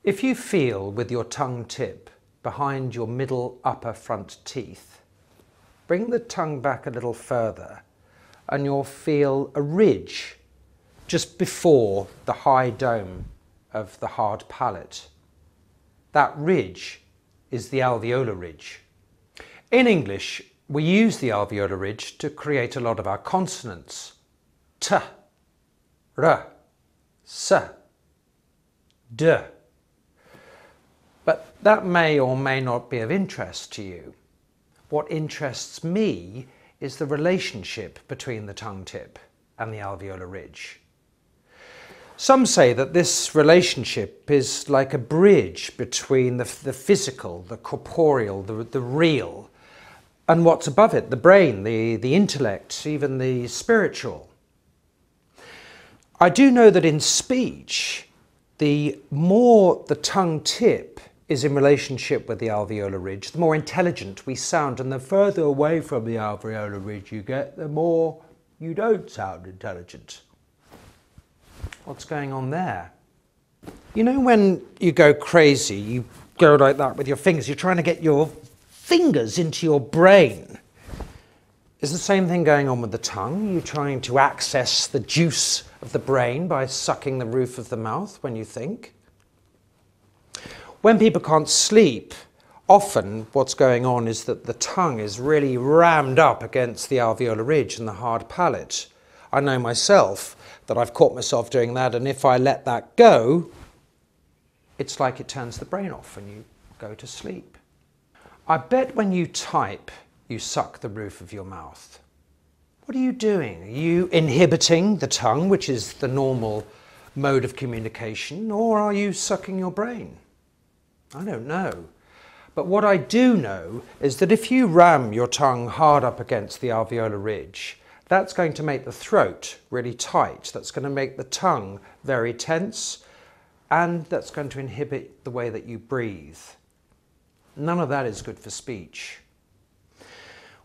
If you feel with your tongue tip behind your middle upper front teeth, bring the tongue back a little further and you'll feel a ridge just before the high dome of the hard palate. That ridge is the alveolar ridge. In English, we use the alveolar ridge to create a lot of our consonants. T, R, S, D. But that may or may not be of interest to you. What interests me is the relationship between the tongue tip and the alveolar ridge. Some say that this relationship is like a bridge between the physical, the corporeal, the real, and what's above it, the brain, the intellect, even the spiritual. I do know that in speech, the more the tongue tip is in relationship with the alveolar ridge, the more intelligent we sound, and the further away from the alveolar ridge you get, the more you don't sound intelligent. What's going on there? You know when you go crazy, you go like that with your fingers, you're trying to get your fingers into your brain. Is the same thing going on with the tongue? You're trying to access the juice of the brain by sucking the roof of the mouth when you think? When people can't sleep, often what's going on is that the tongue is really rammed up against the alveolar ridge and the hard palate. I know myself that I've caught myself doing that, and if I let that go, it's like it turns the brain off and you go to sleep. I bet when you type, you suck the roof of your mouth. What are you doing? Are you inhibiting the tongue, which is the normal mode of communication, or are you sucking your brain? I don't know. But what I do know is that if you ram your tongue hard up against the alveolar ridge, that's going to make the throat really tight. That's going to make the tongue very tense, and that's going to inhibit the way that you breathe. None of that is good for speech.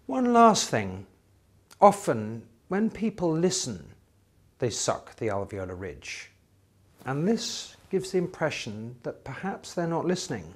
One last thing. Often, when people listen, they suck the alveolar ridge. And this gives the impression that perhaps they're not listening.